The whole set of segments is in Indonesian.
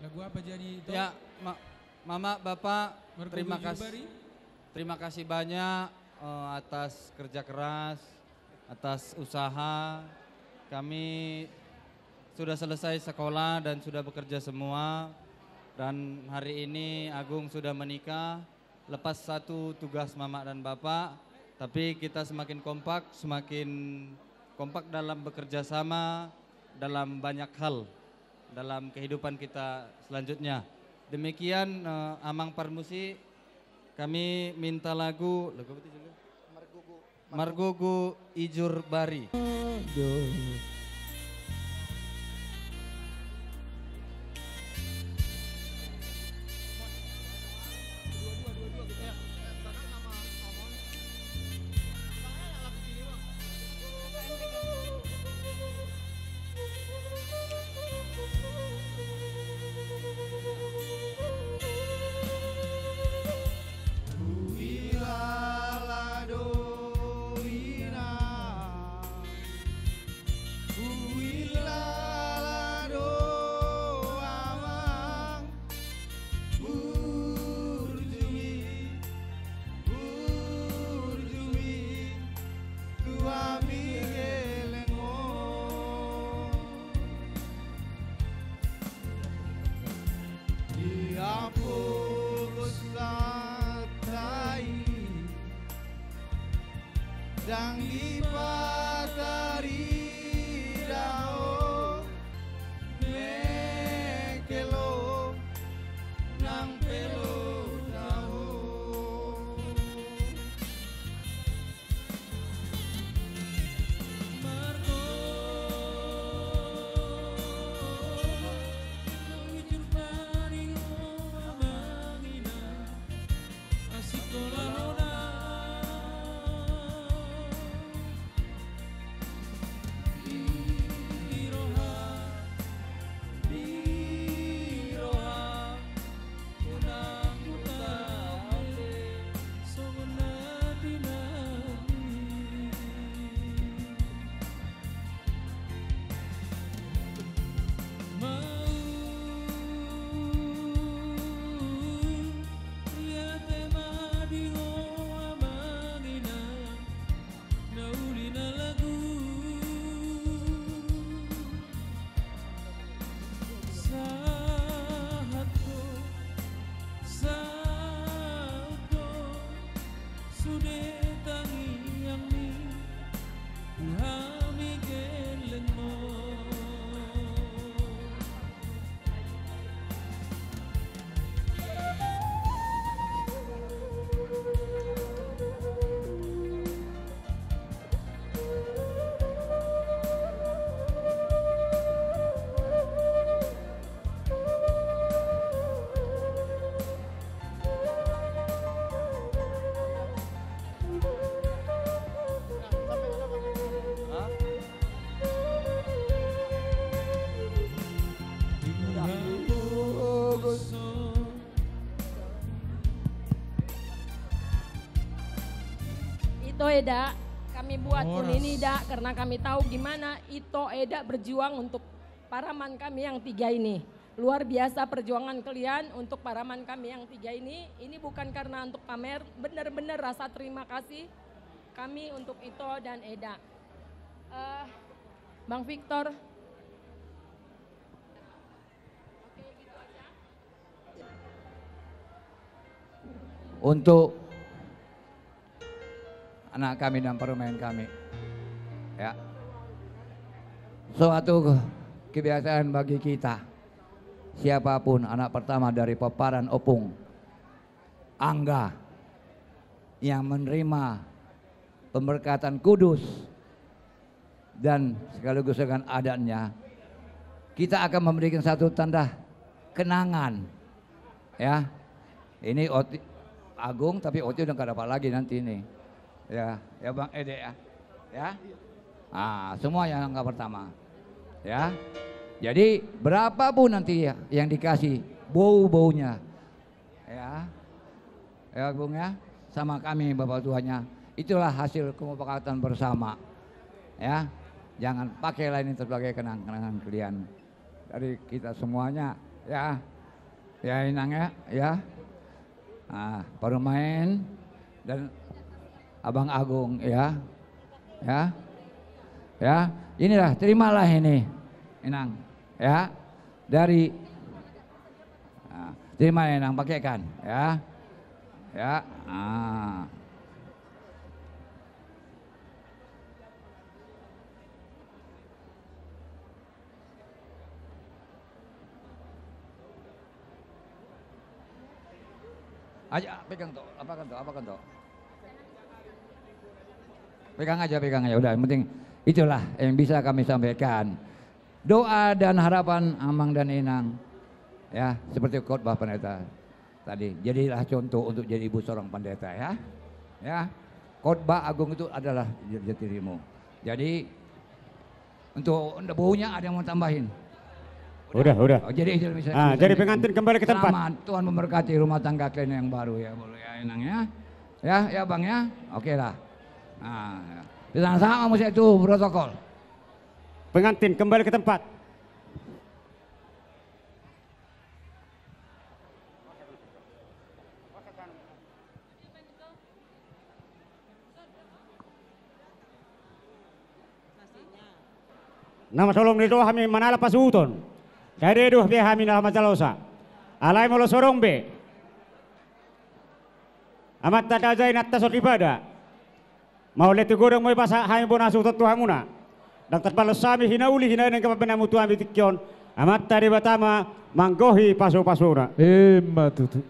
Lagu apa jadi itu? Ya, Mama, Bapak, Mergo terima kasih banyak atas kerja keras, atas usaha. Kami sudah selesai sekolah dan sudah bekerja semua. Dan hari ini Agung sudah menikah, lepas satu tugas Mama dan Bapak. Tapi kita semakin kompak dalam bekerja sama, dalam banyak hal, dalam kehidupan kita selanjutnya. Demikian Amang Parmusi, kami minta lagu Margogo Ijur Bari. Dang ipatari dao mekelo nang pelo dao Margo Ijur Bari Mangina Asikola Lona Ito Eda, kami buat pun ini Eda karena kami tahu gimana Ito Eda berjuang untuk paraman kami yang tiga ini. Luar biasa perjuangan kalian untuk paraman kami yang tiga ini. Ini bukan karena untuk pamer, benar-benar rasa terima kasih kami untuk Ito dan Eda. Bang Victor. Untuk anak kami dan permain kami, ya, suatu kebiasaan bagi kita, siapapun anak pertama dari peparan Opung, Angga, yang menerima pemberkatan kudus dan sekaligus dengan adatnya, kita akan memberikan satu tanda kenangan, ya. Ini Agung, tapi Oti udah gak dapat lagi nanti ini. Ya Bang Ede ya. Semua yang angka pertama. Ya. Jadi berapapun nanti ya yang dikasih bau-baunya. Ya Bung ya, sama kami Bapak Tuhannya. Itulah hasil kesepakatan bersama. Ya. Jangan pakailah ini sebagai kenang-kenangan kalian dari kita semuanya ya. Ya Inang ya, ya. Nah, pemain dan Abang Agung ya. Ya. Ya, inilah terimalah ini Inang ya. Dari terima Inang pakaikan ya. Ya. Ah. Aja pegang tuh, apakan tuh. Pegang aja, udah yang penting itulah yang bisa kami sampaikan. Doa dan harapan Amang dan Inang ya, seperti khotbah pendeta tadi. Jadilah contoh untuk jadi ibu seorang pendeta ya. Ya. Khotbah agung itu adalah jati dirimu. Jadi untuk baunya ada yang mau tambahin? Udah. Oh, jadi Jadi pengantin kembali ke tempat. Selamat, Tuhan memberkati rumah tangga kalian yang baru ya, boleh ya Inang ya. Ya Bang ya. Oke lah. Nah, ya. Di sana sama mesti itu protokol. Pengantin kembali ke tempat. Nama solong nito kami manala pasuton. Dari duh be kami dalam majalosa. Alai molo sorong be. Amat tata jai natta sot ibadah. Mau letu godong mo ipasa kami bona sutot Tuhan muna. Dan terbalas sami hinauli hinain yang kepabenamu Tuhan bitikyon. Amat tadi batama manggohi pasu-pasura. Matutu.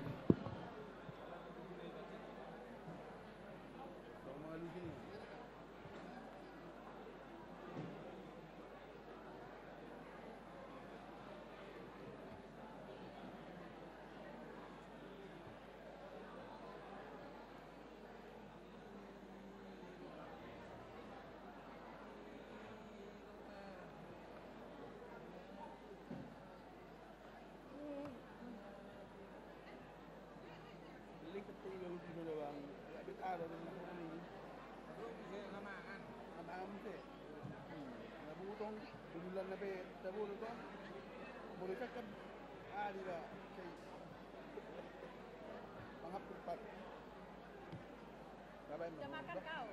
Udah makan kau?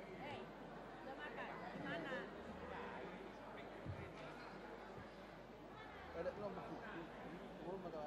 Udah makan? Mana? Ada belum? Belum ada.